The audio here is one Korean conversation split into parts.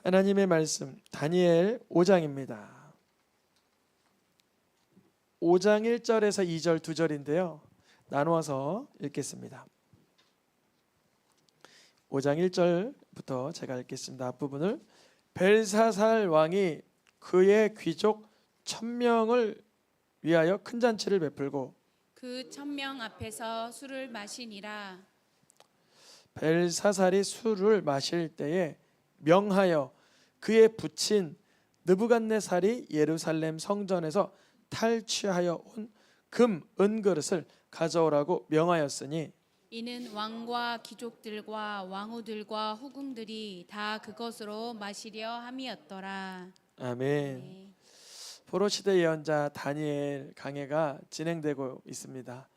하나님의 말씀 다니엘 5장입니다. 5장 1절에서 2절 2절인데요. 나누어서 읽겠습니다. 5장 1절부터 제가 읽겠습니다. 앞부분을 벨사살 왕이 그의 귀족 1000명을 위하여 큰 잔치를 베풀고 그 1000명 앞에서 술을 마시니라. 벨사살이 술을 마실 때에 명하여 그의 부친 느부갓네살이 예루살렘 성전에서 탈취하여 온 금 은그릇을 가져오라고 명하였으니 이는 왕과 귀족들과 왕후들과 후궁들이 다 그것으로 마시려 함이었더라. 아멘. 네. 포로시대 예언자 다니엘 강해가 진행되고 있습니다.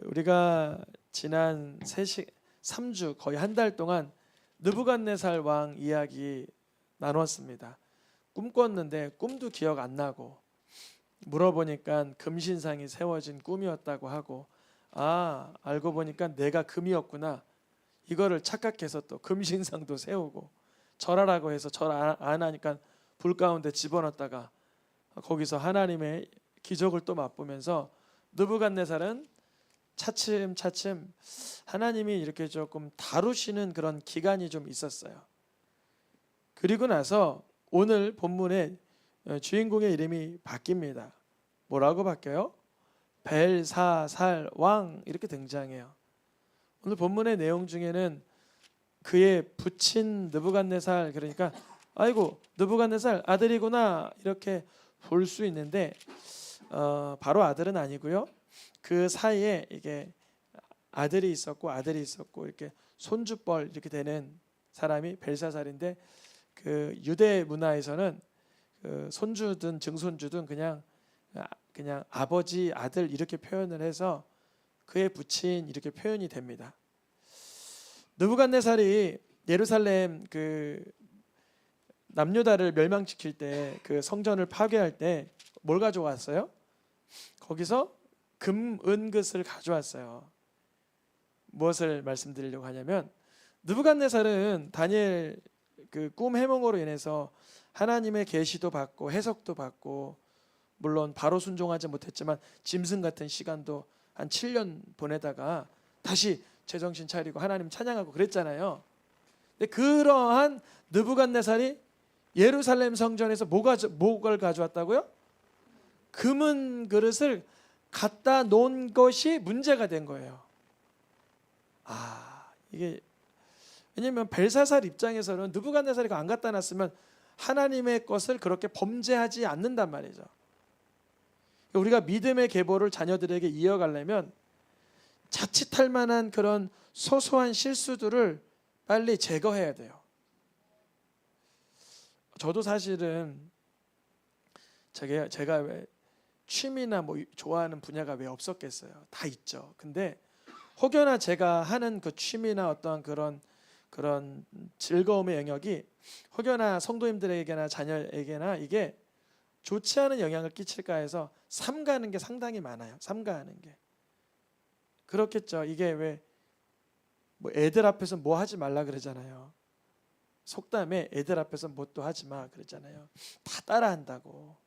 우리가 지난 3주 거의 한 달 동안 느부갓네살 왕 이야기 나눴습니다. 꿈 꿨는데 꿈도 기억 안 나고 물어보니까 금신상이 세워진 꿈이었다고 하고 알고 보니까 내가 금이었구나 이거를 착각해서 또 금신상도 세우고 절하라고 해서 절 안 하니까 불 가운데 집어넣었다가 거기서 하나님의 기적을 또 맛보면서 느부갓네살은 차츰 하나님이 이렇게 조금 다루시는 그런 기간이 좀 있었어요. 그리고 나서 오늘 본문의 주인공의 이름이 바뀝니다. 뭐라고 바뀌어요? 벨사살 왕 이렇게 등장해요. 오늘 본문의 내용 중에는 그의 부친 느부갓네살, 그러니까 아이고 느부갓네살 아들이구나 이렇게 볼 수 있는데 바로 아들은 아니고요. 그 사이에 이게 아들이 있었고 이렇게 손주뻘 이렇게 되는 사람이 벨사살인데 그 유대 문화에서는 그 손주든 증손주든 그냥 아버지 아들 이렇게 표현을 해서 그의 부친 이렇게 표현이 됩니다. 느부갓네살이 예루살렘 그 남유다를 멸망시킬 때 그 성전을 파괴할 때 뭘 가져왔어요? 거기서 금 은긋을 가져왔어요. 무엇을 말씀드리려고 하냐면 느부갓네살은 다니엘 그 꿈 해몽으로 인해서 하나님의 계시도 받고 해석도 받고 물론 바로 순종하지 못했지만 짐승 같은 시간도 한 7년 보내다가 다시 제정신 차리고 하나님 찬양하고 그랬잖아요. 근데 그러한 느부갓네살이 예루살렘 성전에서 뭘 가져왔다고요? 금은 그릇을 갖다 놓은 것이 문제가 된 거예요. 이게 왜냐하면 벨사살 입장에서는 느부갓네살이 안 갖다 놨으면 하나님의 것을 그렇게 범죄하지 않는단 말이죠. 우리가 믿음의 계보를 자녀들에게 이어가려면 자칫할 만한 그런 소소한 실수들을 빨리 제거해야 돼요. 저도 사실은 제가 왜 취미나 뭐 좋아하는 분야가 왜 없었겠어요. 다 있죠. 근데 혹여나 제가 하는 그 취미나 어떤 그런 즐거움의 영역이 혹여나 성도님들에게나 자녀에게나 이게 좋지 않은 영향을 끼칠까 해서 삼가하는 게 상당히 많아요. 삼가하는 게 그렇겠죠. 이게 왜 뭐 애들 앞에서 뭐 하지 말라 그러잖아요. 속담에 애들 앞에서 뭣도 하지 마 그러잖아요. 다 따라한다고.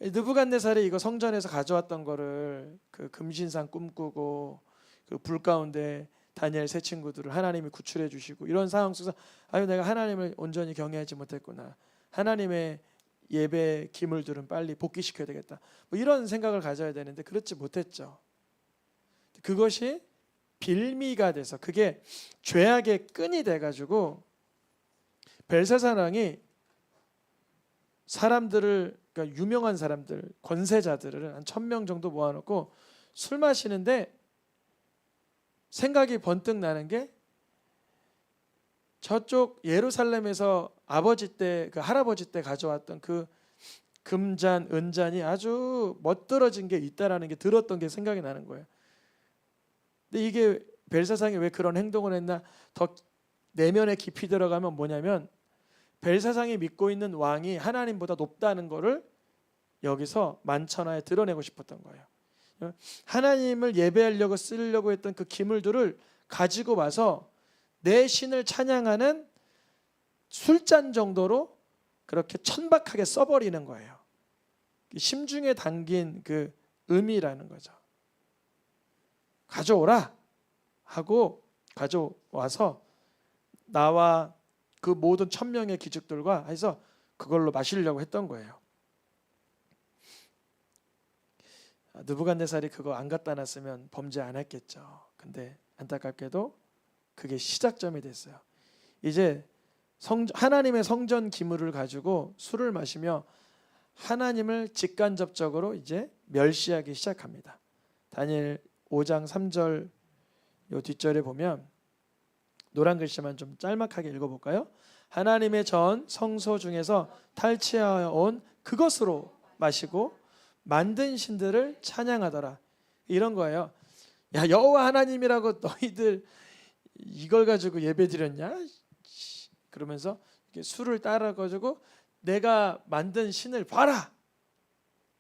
느부갓네살이 이거 성전에서 가져왔던 거를 그 금신상 꿈꾸고 그 불 가운데 다니엘 세 친구들을 하나님이 구출해 주시고 이런 상황 속에서 내가 하나님을 온전히 경외하지 못했구나. 하나님의 예배 기물들은 빨리 복귀시켜야 되겠다. 뭐 이런 생각을 가져야 되는데 그렇지 못했죠. 그것이 빌미가 돼서 그게 죄악의 끈이 돼가지고 벨사살 왕이 사람들을 그러니까 유명한 사람들 권세자들을 한 1000명 정도 모아놓고 술 마시는데 생각이 번뜩 나는 게 저쪽 예루살렘에서 아버지 때 그 할아버지 때 가져왔던 그 금잔 은잔이 아주 멋들어진 게 있다라는 게 들었던 게 생각이 나는 거예요. 근데 이게 벨사살이 왜 그런 행동을 했나 더 내면에 깊이 들어가면 뭐냐면 벨사살이 믿고 있는 왕이 하나님보다 높다는 것을 여기서 만천하에 드러내고 싶었던 거예요. 하나님을 예배하려고 쓰려고 했던 그 기물들을 가지고 와서 내 신을 찬양하는 술잔 정도로 그렇게 천박하게 써버리는 거예요. 심중에 담긴 그 의미라는 거죠. 가져오라 하고 가져와서 나와 그 모든 1000명의 기축들과 해서 그걸로 마시려고 했던 거예요. 느부갓네살이 그거 안 갖다 놨으면 범죄 안 했겠죠. 근데 안타깝게도 그게 시작점이 됐어요. 이제 하나님의 성전 기물을 가지고 술을 마시며 하나님을 직간접적으로 이제 멸시하기 시작합니다. 다니엘 5장 3절 요 뒷절에 보면 노란 글씨만 좀 짤막하게 읽어볼까요? 하나님의 전 성소 중에서 탈취하여 온 그것으로 마시고 만든 신들을 찬양하더라. 이런 거예요. 야, 여호와 하나님이라고 너희들 이걸 가지고 예배드렸냐? 그러면서 이렇게 술을 따라 가지고 내가 만든 신을 봐라.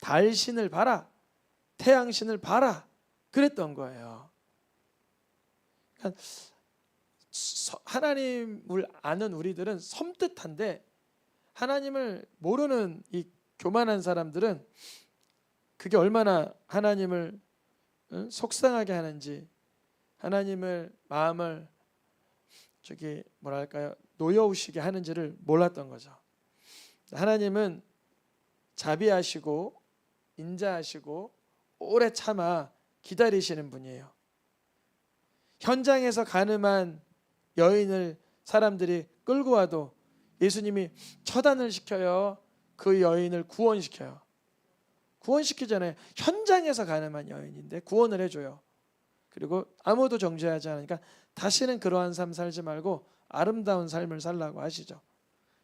달 신을 봐라. 태양 신을 봐라. 그랬던 거예요. 그러니까 하나님을 아는 우리들은 섬뜩한데 하나님을 모르는 이 교만한 사람들은 그게 얼마나 하나님을 속상하게 하는지, 하나님을 마음을 저기 뭐랄까요, 노여우시게 하는지를 몰랐던 거죠. 하나님은 자비하시고 인자하시고 오래 참아 기다리시는 분이에요. 현장에서 가늠한 여인을 사람들이 끌고 와도 예수님이 처단을 시켜요. 그 여인을 구원시켜요. 구원시키잖아요. 현장에서 가늠한 여인인데 구원을 해줘요. 그리고 아무도 정죄하지 않으니까 다시는 그러한 삶 살지 말고 아름다운 삶을 살라고 하시죠.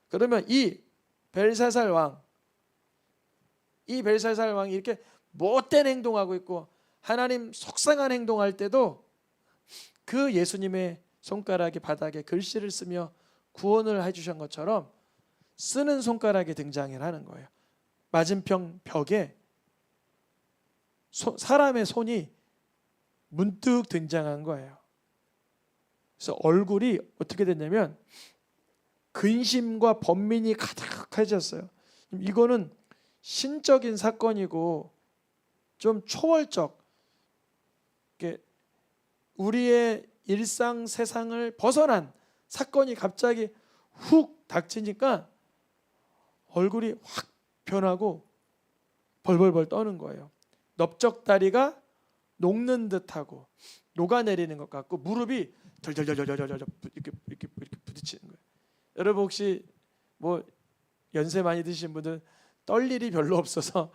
그러면 이 벨사살 왕이 이렇게 못된 행동하고 있고 하나님 속상한 행동할 때도 그 예수님의 손가락이 바닥에 글씨를 쓰며 구원을 해주신 것처럼 쓰는 손가락이 등장을 하는 거예요. 맞은편 벽에 사람의 손이 문득 등장한 거예요. 그래서 얼굴이 어떻게 됐냐면 근심과 번민이 가득해졌어요. 이거는 신적인 사건이고 좀 초월적, 우리의 일상 세상을 벗어난 사건이 갑자기 훅 닥치니까 얼굴이 확 변하고 벌벌벌 떠는 거예요. 넓적다리가 녹는 듯하고 녹아내리는 것 같고 무릎이 덜덜덜덜덜 이렇게 부딪히는 거예요. 여러분 혹시 뭐 연세 많이 드신 분들 떨 일이 별로 없어서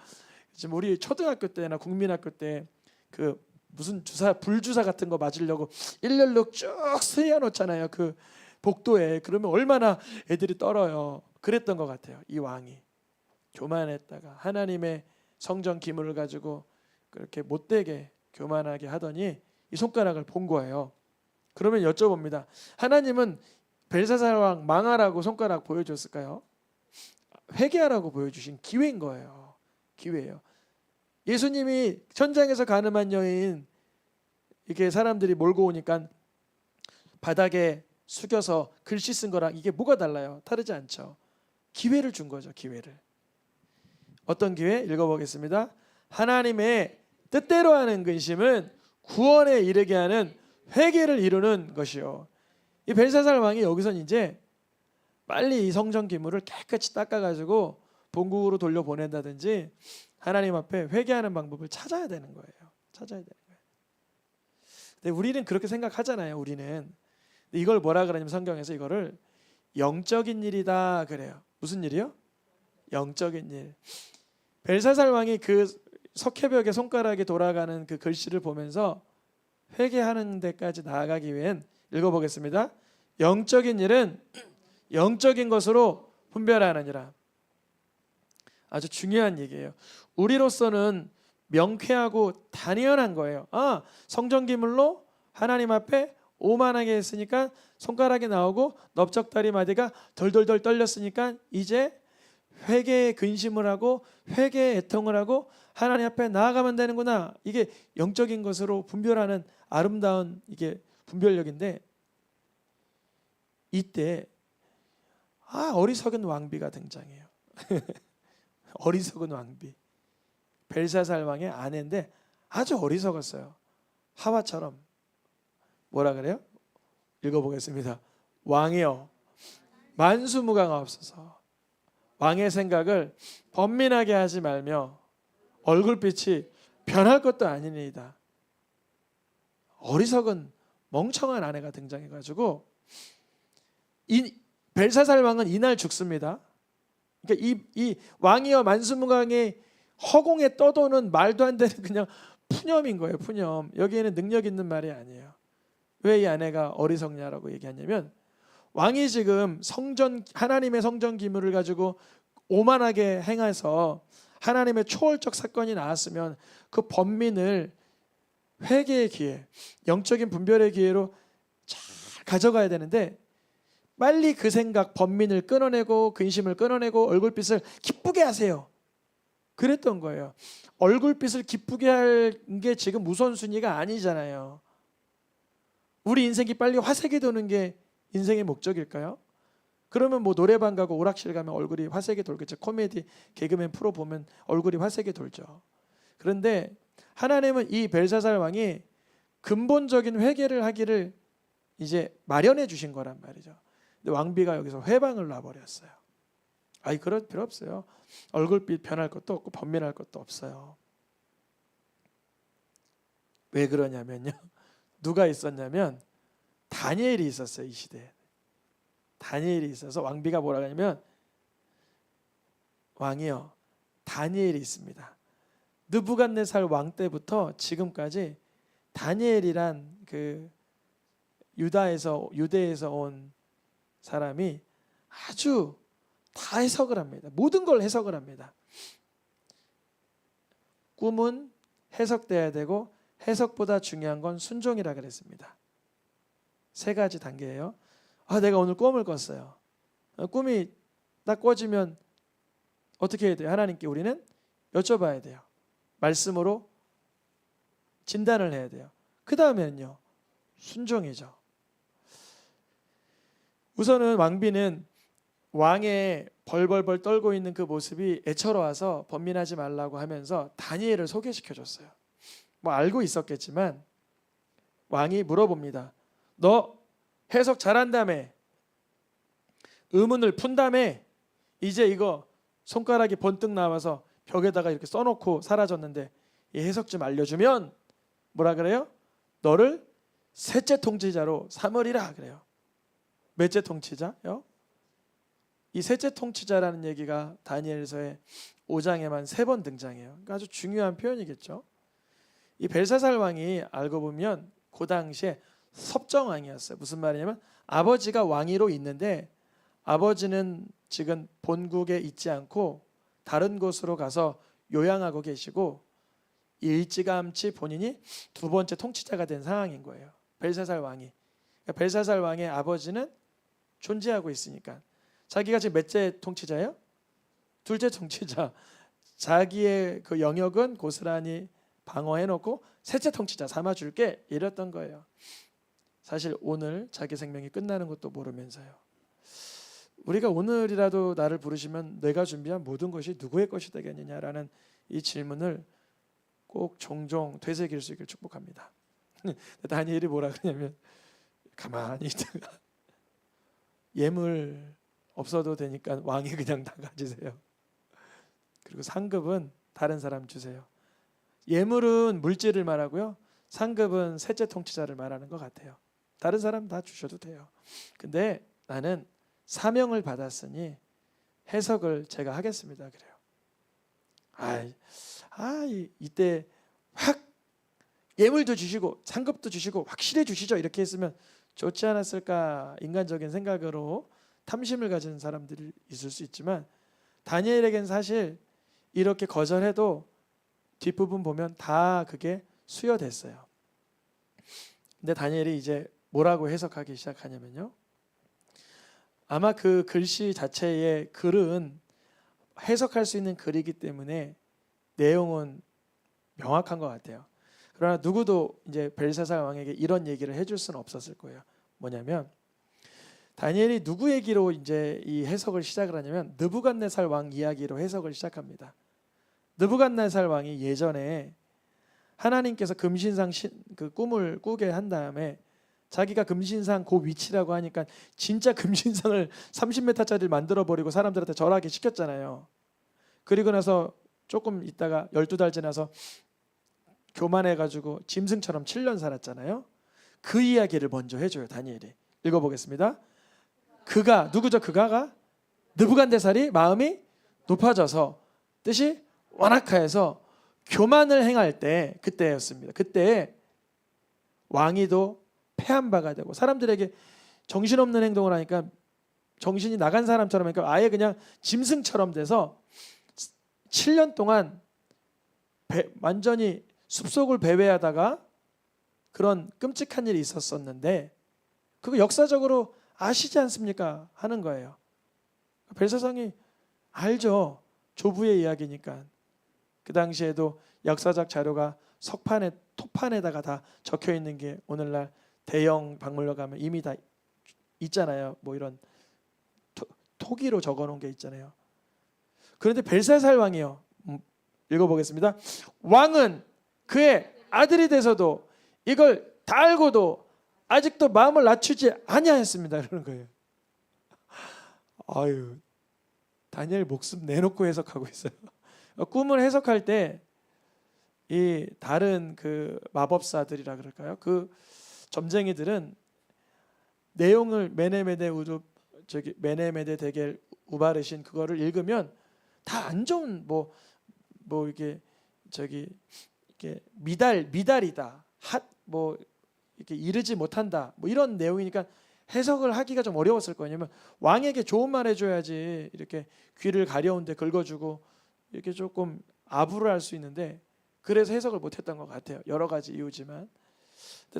지금 우리 초등학교 때나 국민학교 때 그 무슨 불주사 같은 거 맞으려고 일렬로 쭉 쓰여 놓잖아요. 그 복도에. 그러면 얼마나 애들이 떨어요. 그랬던 것 같아요. 이 왕이 교만했다가 하나님의 성전 기물을 가지고 그렇게 못되게 교만하게 하더니 이 손가락을 본 거예요. 그러면 여쭤봅니다. 하나님은 벨사살 왕 망하라고 손가락 보여줬을까요? 회개하라고 보여주신 기회인 거예요. 기회예요. 예수님이 천장에서 가늠한 여인 이렇게 사람들이 몰고 오니까 바닥에 숙여서 글씨 쓴 거랑 이게 뭐가 달라요? 다르지 않죠. 기회를 준 거죠. 기회를. 어떤 기회? 읽어보겠습니다. 하나님의 뜻대로 하는 근심은 구원에 이르게 하는 회개를 이루는 것이요. 이 벨사살 왕이 여기선 이제 빨리 이 성전 기물을 깨끗이 닦아가지고 본국으로 돌려보낸다든지 하나님 앞에 회개하는 방법을 찾아야 되는 거예요. 찾아야 되는 거예요. 근데 우리는 그렇게 생각하잖아요. 우리는. 근데 이걸 뭐라 그러냐면 성경에서 이거를 영적인 일이다 그래요. 무슨 일이요? 영적인 일. 벨사살 왕이 그 석회벽에 손가락이 돌아가는 그 글씨를 보면서 회개하는 데까지 나아가기 위한 읽어보겠습니다. 영적인 일은 영적인 것으로 분별하느니라. 아주 중요한 얘기예요. 우리로서는 명쾌하고 당연한 거예요. 성전 기물로 하나님 앞에 오만하게 했으니까 손가락이 나오고 넓적다리 마디가 덜덜덜 떨렸으니까 이제 회개의 근심을 하고 회개의 애통을 하고 하나님 앞에 나아가면 되는구나. 이게 영적인 것으로 분별하는 아름다운 이게 분별력인데 이때 어리석은 왕비가 등장해요. 어리석은 왕비. 벨사살 왕의 아내인데 아주 어리석었어요. 하와처럼. 뭐라 그래요? 읽어보겠습니다. 왕이여 만수무강하옵소서. 왕의 생각을 번민하게 하지 말며 얼굴빛이 변할 것도 아니니이다. 어리석은 멍청한 아내가 등장해가지고 이 벨사살 왕은 이날 죽습니다. 그러니까 이 왕이여 만수무강의 허공에 떠도는 말도 안 되는 그냥 푸념인 거예요. 푸념. 여기에는 능력 있는 말이 아니에요. 왜 이 아내가 어리석냐라고 얘기하냐면 왕이 지금 하나님의 성전 기물을 가지고 오만하게 행해서 하나님의 초월적 사건이 나왔으면 그 번민을 회개의 기회, 영적인 분별의 기회로 잘 가져가야 되는데 빨리 그 생각, 번민을 끊어내고 근심을 끊어내고 얼굴빛을 기쁘게 하세요. 그랬던 거예요. 얼굴빛을 기쁘게 할 게 지금 우선순위가 아니잖아요. 우리 인생이 빨리 화색이 도는 게 인생의 목적일까요? 그러면 뭐 노래방 가고 오락실 가면 얼굴이 화색이 돌겠죠. 코미디, 개그맨 프로 보면 얼굴이 화색이 돌죠. 그런데 하나님은 이 벨사살 왕이 근본적인 회개를 하기를 이제 마련해 주신 거란 말이죠. 근데 왕비가 여기서 회방을 놔버렸어요. 그럴 필요 없어요. 얼굴빛 변할 것도 없고 번민할 것도 없어요. 왜 그러냐면요. 누가 있었냐면 다니엘이 있었어요. 이 시대에. 다니엘이 있어서 왕비가 뭐라 하냐면 왕이요 다니엘이 있습니다. 느부갓네살 왕 때부터 지금까지 다니엘이란 그 유대에서 온 사람이 아주 다 해석을 합니다. 모든 걸 해석을 합니다. 꿈은 해석돼야 되고 해석보다 중요한 건 순종이라 그랬습니다. 3가지 단계예요. 내가 오늘 꿈을 꿨어요. 꿈이 딱 꿔지면 어떻게 해야 돼요? 하나님께 우리는 여쭤봐야 돼요. 말씀으로 진단을 해야 돼요. 그 다음에는요. 순종이죠. 우선은 왕비는 왕의 벌벌벌 떨고 있는 그 모습이 애처로워서 번민하지 말라고 하면서 다니엘을 소개시켜줬어요. 뭐 알고 있었겠지만 왕이 물어봅니다. 너 해석 잘한다며, 의문을 푼다며, 이제 이거 손가락이 번뜩 나와서 벽에다가 이렇게 써놓고 사라졌는데 이 해석 좀 알려주면 뭐라 그래요? 너를 셋째 통치자로 삼으리라 그래요. 몇째 통치자요? 이 셋째 통치자라는 얘기가 다니엘서의 5장에만 3번 등장해요. 그러니까 아주 중요한 표현이겠죠. 이 벨사살 왕이 알고 보면 그 당시에 섭정왕이었어요. 무슨 말이냐면 아버지가 왕위로 있는데 아버지는 지금 본국에 있지 않고 다른 곳으로 가서 요양하고 계시고 일찌감치 본인이 2번째 통치자가 된 상황인 거예요. 벨사살 왕이. 그러니까 벨사살 왕의 아버지는 존재하고 있으니까 자기가 지금 몇째 통치자예요? 2째 통치자. 자기의 그 영역은 고스란히 방어해놓고 셋째 통치자 삼아줄게 이랬던 거예요. 사실 오늘 자기 생명이 끝나는 것도 모르면서요. 우리가 오늘이라도 나를 부르시면 내가 준비한 모든 것이 누구의 것이 되겠느냐라는 이 질문을 꼭 종종 되새길 수 있길 축복합니다. 다니엘이 뭐라 그러냐면 가만히 있다가 예물 없어도 되니까 왕이 그냥 다 가지세요. 그리고 상급은 다른 사람 주세요. 예물은 물질을 말하고요. 상급은 셋째 통치자를 말하는 것 같아요. 다른 사람 다 주셔도 돼요. 근데 나는 사명을 받았으니 해석을 제가 하겠습니다. 그래요. 이때 확 예물도 주시고 상급도 주시고 확실히 주시죠. 이렇게 했으면 좋지 않았을까 인간적인 생각으로 탐심을 가진 사람들이 있을 수 있지만 다니엘에겐 사실 이렇게 거절해도 뒷부분 보면 다 그게 수여됐어요. 근데 다니엘이 이제 뭐라고 해석하기 시작하냐면요. 아마 그 글씨 자체의 글은 해석할 수 있는 글이기 때문에 내용은 명확한 것 같아요. 그러나 누구도 이제 벨사살 왕에게 이런 얘기를 해줄 수는 없었을 거예요. 뭐냐면 다니엘이 누구 얘기로 이제 이 해석을 시작을 하냐면 느부갓네살 왕 이야기로 해석을 시작합니다. 느부갓네살 왕이 예전에 하나님께서 금신상 그 꿈을 꾸게 한 다음에 자기가 금신상 그 위치라고 하니까 진짜 금신상을 30m짜리를 만들어 버리고 사람들한테 절하게 시켰잖아요. 그리고 나서 조금 있다가 12달 지나서 교만해가지고 짐승처럼 7년 살았잖아요. 그 이야기를 먼저 해줘요. 다니엘이. 읽어보겠습니다. 그가 누구죠? 그가가 느부갓네살이 마음이 높아져서 뜻이 완악하여서 교만을 행할 때 그때였습니다. 그때 왕위도 패한 바가 되고 사람들에게 정신없는 행동을 하니까 정신이 나간 사람처럼 하니까 아예 그냥 짐승처럼 돼서 7년 동안 완전히 숲속을 배회하다가 그런 끔찍한 일이 있었었는데 그거 역사적으로 아시지 않습니까? 하는 거예요. 벨사상이 알죠. 조부의 이야기니까. 그 당시에도 역사적 자료가 석판에 토판에다가 다 적혀 있는 게 오늘날 대형 박물관 가면 이미 다 있잖아요. 뭐 이런 토기로 적어 놓은 게 있잖아요. 그런데 벨사살 왕이요. 읽어보겠습니다. 왕은 그의 아들이 돼서도 이걸 다 알고도 아직도 마음을 낮추지 아니하였습니다. 그러는 거예요. 아유, 다니엘 목숨 내놓고 해석하고 있어요. 꿈을 해석할 때 이 다른 그 마법사들이라 그럴까요? 그 점쟁이들은 내용을 메네메데 데겔 우바르신 그거를 읽으면 다 안 좋은 뭐 이게 이게 미달이다. 뭐 이렇게 이르지 못한다. 뭐 이런 내용이니까 해석을 하기가 좀 어려웠을 거예요. 왜냐면 왕에게 좋은 말 해줘야지 이렇게 귀를 가려운데 긁어주고 이렇게 조금 아부를 할 수 있는데 그래서 해석을 못했던 것 같아요. 여러 가지 이유지만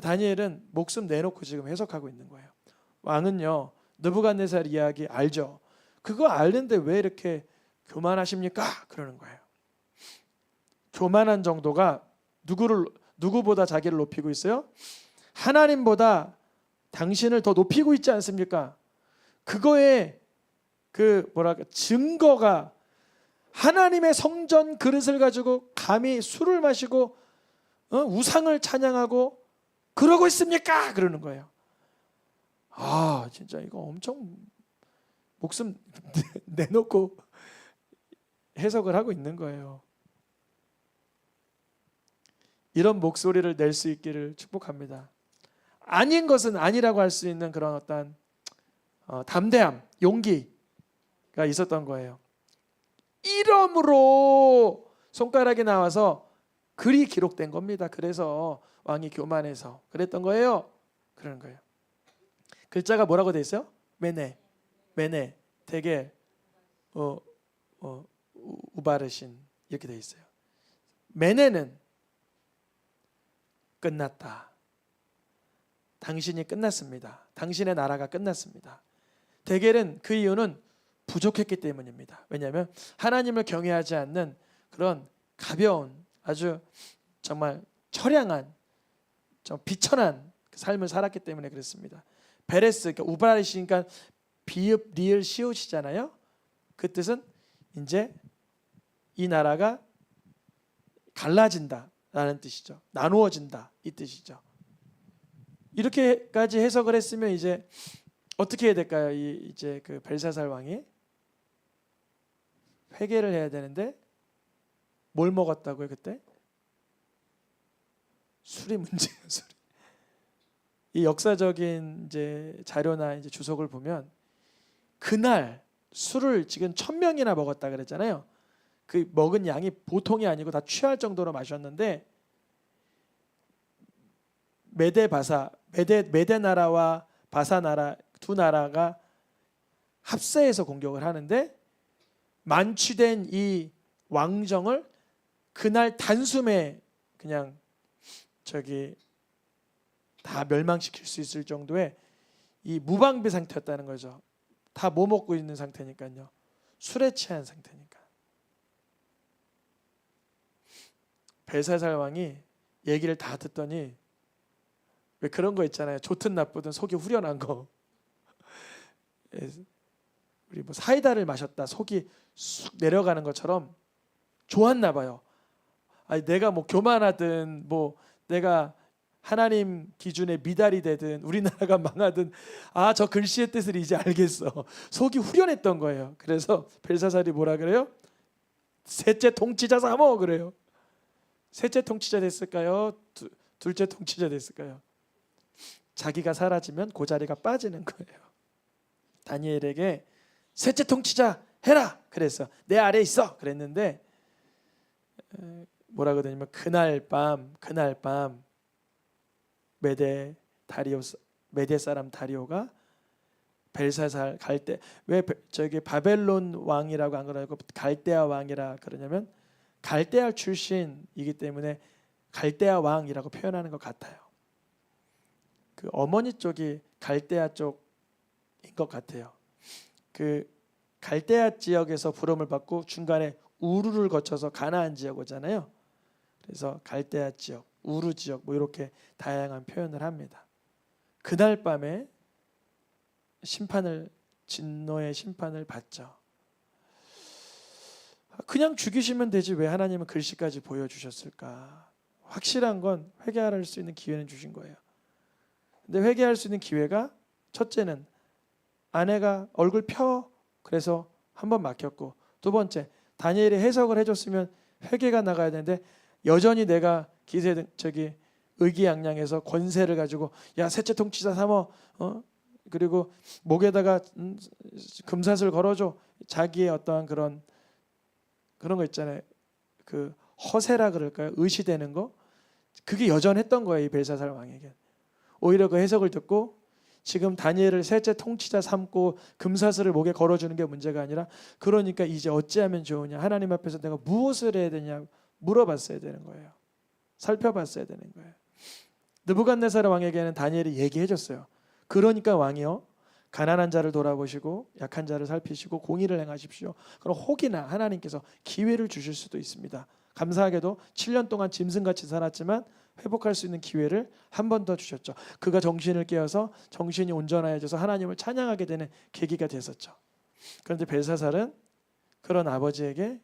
다니엘은 목숨 내놓고 지금 해석하고 있는 거예요. 왕은요 느부갓네살 이야기 알죠. 그거 알는데 왜 이렇게 교만하십니까? 그러는 거예요. 교만한 정도가 누구보다 자기를 높이고 있어요? 하나님보다 당신을 더 높이고 있지 않습니까? 그거에 그 증거가 하나님의 성전 그릇을 가지고 감히 술을 마시고 우상을 찬양하고 그러고 있습니까? 그러는 거예요. 아 진짜 이거 엄청 목숨 내놓고 해석을 하고 있는 거예요. 이런 목소리를 낼 수 있기를 축복합니다. 아닌 것은 아니라고 할 수 있는 그런 어떤 담대함, 용기가 있었던 거예요. 이러므로 손가락이 나와서 글이 기록된 겁니다. 그래서 왕이 교만해서 그랬던 거예요. 그러는 거예요. 글자가 뭐라고 돼 있어요? 메네, 데겔, 우바르신 이렇게 돼 있어요. 메네는 끝났다. 당신이 끝났습니다. 당신의 나라가 끝났습니다. 데겔은 그 이유는 부족했기 때문입니다. 왜냐하면 하나님을 경외하지 않는 그런 가벼운 아주 정말 처량한 좀 비천한 삶을 살았기 때문에 그렇습니다. 베레스 그러니까 우바르시니까 비읍 리을 시옷이잖아요. 그 뜻은 이제 이 나라가 갈라진다라는 뜻이죠. 나누어진다 이 뜻이죠. 이렇게까지 해석을 했으면 이제 어떻게 해야 될까요? 이제 그 벨사살 왕이 회개를 해야 되는데 뭘 먹었다고요 그때? 술이 문제예요. 술이. 이 역사적인 이제 자료나 이제 주석을 보면 그날 술을 지금 1000명이나 먹었다 그랬잖아요. 그 먹은 양이 보통이 아니고 다 취할 정도로 마셨는데 메데 나라와 바사 나라 두 나라가 합세해서 공격을 하는데 만취된 이 왕정을 그날 단숨에 그냥 다 멸망시킬 수 있을 정도의 이 무방비 상태였다는 거죠. 다 뭐 먹고 있는 상태니까요. 술에 취한 상태니까. 벨사살 왕이 얘기를 다 듣더니 왜 그런 거 있잖아요. 좋든 나쁘든 속이 후련한 거. 우리 뭐 사이다를 마셨다 속이 쑥 내려가는 것처럼 좋았나 봐요. 아니 내가 뭐 교만하든 뭐 내가 하나님 기준의 미달이 되든 우리나라가 망하든 저 글씨의 뜻을 이제 알겠어. 속이 후련했던 거예요. 그래서 벨사살이 뭐라 그래요? 셋째 통치자 삼어 그래요. 셋째 통치자 됐을까요? 둘째 통치자 됐을까요? 자기가 사라지면 그 자리가 빠지는 거예요. 다니엘에게 셋째 통치자 해라 그랬어. 내 아래에 있어 그랬는데 뭐라 그러냐면 그날 밤 메대 사람 다리오가 벨사살 갈대 왜 저기 바벨론 왕이라고 안 그러고 갈대아 왕이라 그러냐면 갈대아 출신이기 때문에 갈대아 왕이라고 표현하는 것 같아요. 그 어머니 쪽이 갈대아 쪽인 것 같아요. 그 갈대아 지역에서 부름을 받고 중간에 우르를 거쳐서 가나안 지역 오잖아요. 그래서 갈대아 지역, 우르 지역 뭐 이렇게 다양한 표현을 합니다. 그날 밤에 진노의 심판을 받죠. 그냥 죽이시면 되지 왜 하나님은 글씨까지 보여주셨을까? 확실한 건 회개할 수 있는 기회는 주신 거예요. 근데 회개할 수 있는 기회가 첫째는 아내가 얼굴 펴 그래서 한 번 막혔고, 두 번째 다니엘이 해석을 해줬으면 회개가 나가야 되는데 여전히 내가 의기양양해서 권세를 가지고 야 셋째 통치자 삼어 그리고 목에다가 금사슬 걸어줘 자기의 어떠한 그런 거 있잖아요. 그 허세라 그럴까요? 의시되는 거 그게 여전했던 거예요. 이 벨사살 왕에게. 오히려 그 해석을 듣고 지금 다니엘을 셋째 통치자 삼고 금사슬을 목에 걸어주는 게 문제가 아니라 그러니까 이제 어찌하면 좋으냐 하나님 앞에서 내가 무엇을 해야 되냐 물어봤어야 되는 거예요. 살펴봤어야 되는 거예요. 느부갓네살 왕에게는 다니엘이 얘기해줬어요. 그러니까 왕이요 가난한 자를 돌아보시고 약한 자를 살피시고 공의를 행하십시오. 그럼 혹이나 하나님께서 기회를 주실 수도 있습니다. 감사하게도 7년 동안 짐승같이 살았지만 회복할 수 있는 기회를 한 번 더 주셨죠. 그가 정신을 깨어서 정신이 온전해져서 하나님을 찬양하게 되는 계기가 됐었죠. 그런데 벨사살은 그런 아버지에게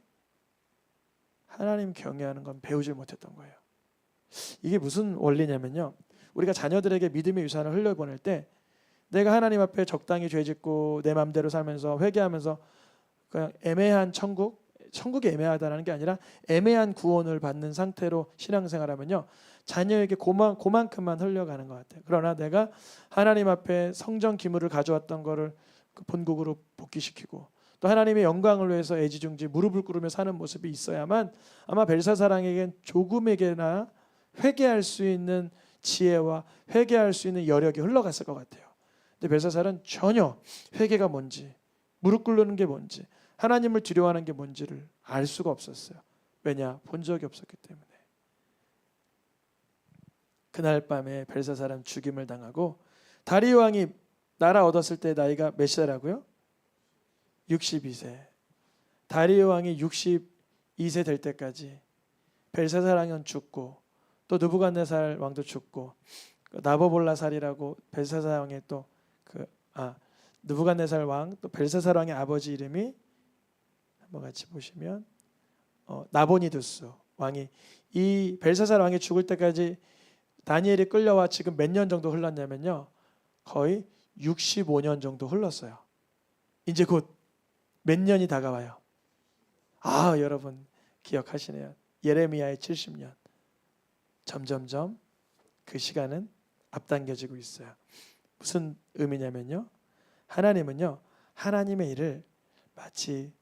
하나님 경외하는 건 배우지 못했던 거예요. 이게 무슨 원리냐면요. 우리가 자녀들에게 믿음의 유산을 흘려보낼 때 내가 하나님 앞에 적당히 죄짓고 내 마음대로 살면서 회개하면서 그냥 애매한 천국이 애매하다는 게 아니라 애매한 구원을 받는 상태로 신앙생활하면요. 자녀에게 그만큼만 흘려가는 것 같아요. 그러나 내가 하나님 앞에 성전 기물을 가져왔던 거를 그 본국으로 복귀시키고 또 하나님의 영광을 위해서 애지중지 무릎을 꿇으며 사는 모습이 있어야만 아마 벨사사랑에겐 조금에게나 회개할 수 있는 지혜와 회개할 수 있는 여력이 흘러갔을 것 같아요. 근데 벨사살은 전혀 회개가 뭔지 무릎 꿇는 게 뭔지 하나님을 두려워하는 게 뭔지를 알 수가 없었어요. 왜냐? 본 적이 없었기 때문에. 그날 밤에 벨사살은 죽임을 당하고 다리오 왕이 나라 얻었을 때 나이가 몇 살이라고요? 62세. 다리오 왕이 62세 될 때까지 벨사살 왕은 죽고 또 느부갓네살 왕도 죽고 나보볼라살이라고 벨사살 왕의 또 느부갓네살 왕 또 벨사살 왕의 아버지 이름이 한번 같이 보시면 나보니두스 왕이 이 벨사살 왕이 죽을 때까지 다니엘이 끌려와 지금 몇 년 정도 흘렀냐면요. 거의 65년 정도 흘렀어요. 이제 곧 몇 년이 다가와요. 여러분 기억하시네요. 예레미야의 70년. 점점점 그 시간은 앞당겨지고 있어요. 무슨 의미냐면요. 하나님은요. 하나님의 일을 마치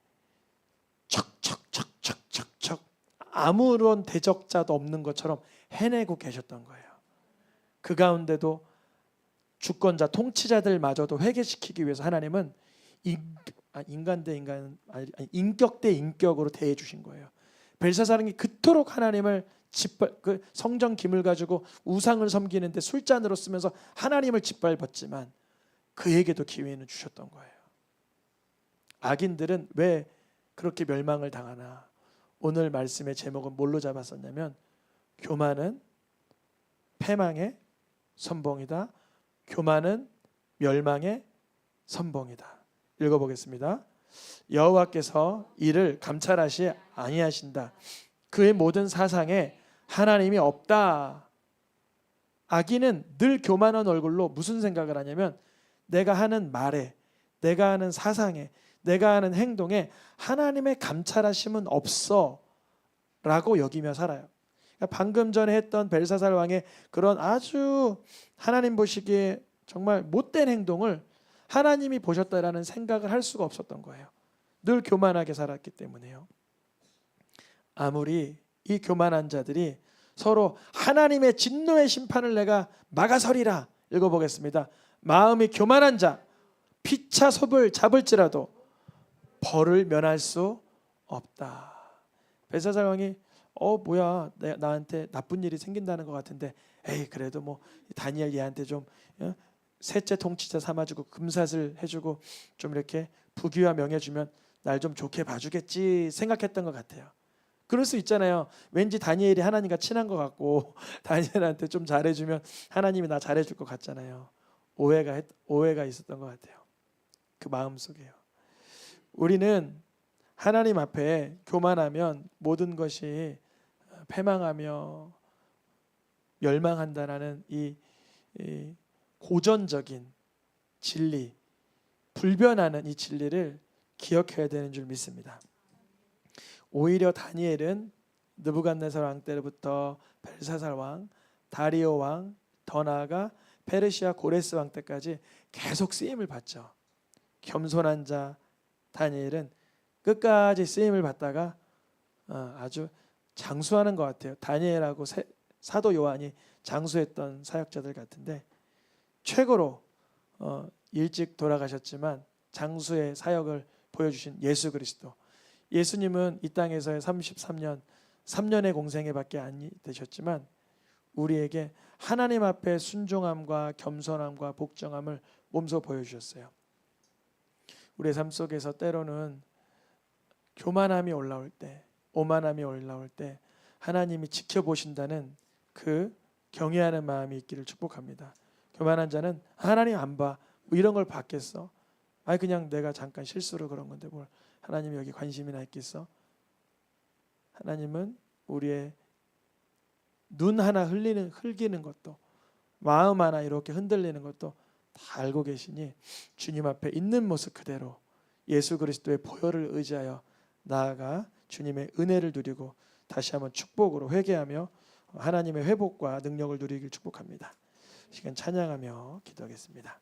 척척척척척척 아무런 대적자도 없는 것처럼 해내고 계셨던 거예요. 그 가운데도 주권자 통치자들마저도 회개시키기 위해서 하나님은 인간 대 인간 인격 대 인격으로 대해 주신 거예요. 벨사살이 그토록 하나님을 그 성전 김을 가지고 우상을 섬기는데 술잔으로 쓰면서 하나님을 짓밟았지만 그에게도 기회는 주셨던 거예요. 악인들은 왜 그렇게 멸망을 당하나? 오늘 말씀의 제목은 뭘로 잡았었냐면 교만은 패망의 선봉이다. 교만은 멸망의 선봉이다. 읽어보겠습니다. 여호와께서 이를 감찰하시 아니하신다. 그의 모든 사상에 하나님이 없다. 악인은 늘 교만한 얼굴로 무슨 생각을 하냐면 내가 하는 말에, 내가 하는 사상에, 내가 하는 행동에 하나님의 감찰하심은 없어 라고 여기며 살아요. 그러니까 방금 전에 했던 벨사살 왕의 그런 아주 하나님 보시기에 정말 못된 행동을 하나님이 보셨다라는 생각을 할 수가 없었던 거예요. 늘 교만하게 살았기 때문에요. 아무리 이 교만한 자들이 서로 하나님의 진노의 심판을 내가 막아서리라. 읽어보겠습니다. 마음이 교만한 자 피차 섭을 잡을지라도 벌을 면할 수 없다. 벨사살 왕이 뭐야 나한테 나쁜 일이 생긴다는 것 같은데 에이 그래도 뭐 다니엘 얘한테 좀 셋째 통치자 삼아주고 금사슬 해주고 좀 이렇게 부귀와 명예 주면 날 좀 좋게 봐주겠지 생각했던 것 같아요. 그럴 수 있잖아요. 왠지 다니엘이 하나님과 친한 것 같고 다니엘한테 좀 잘해주면 하나님이 나 잘해줄 것 같잖아요. 오해가 있었던 것 같아요. 그 마음 속에요. 우리는 하나님 앞에 교만하면 모든 것이 패망하며 멸망한다라는 이 고전적인 진리, 불변하는 이 진리를 기억해야 되는 줄 믿습니다. 오히려 다니엘은 느부갓네살 왕 때부터 벨사살 왕, 다리오 왕, 더 나아가 페르시아 고레스 왕 때까지 계속 쓰임을 받죠. 겸손한 자 다니엘은 끝까지 쓰임을 받다가 아주 장수하는 것 같아요. 다니엘하고 사도 요한이 장수했던 사역자들 같은데 최고로 일찍 돌아가셨지만 장수의 사역을 보여주신 예수 그리스도. 예수님은 이 땅에서의 3년의 공생에 밖에 안 되셨지만 우리에게 하나님 앞에 순종함과 겸손함과 복종함을 몸소 보여주셨어요. 우리의 삶 속에서 때로는 교만함이 올라올 때, 오만함이 올라올 때 하나님이 지켜보신다는 그 경외하는 마음이 있기를 축복합니다. 교만한 자는 하나님 안 봐, 뭐 이런 걸 봤겠어? 그냥 내가 잠깐 실수로 그런 건데 뭘 하나님이 여기 관심이나 있겠어? 하나님은 우리의 눈 하나 흘기는 것도 마음 하나 이렇게 흔들리는 것도 다 알고 계시니 주님 앞에 있는 모습 그대로 예수 그리스도의 보혈을 의지하여 나아가 주님의 은혜를 누리고 다시 한번 축복으로 회개하며 하나님의 회복과 능력을 누리길 축복합니다. 시간 찬양하며 기도하겠습니다.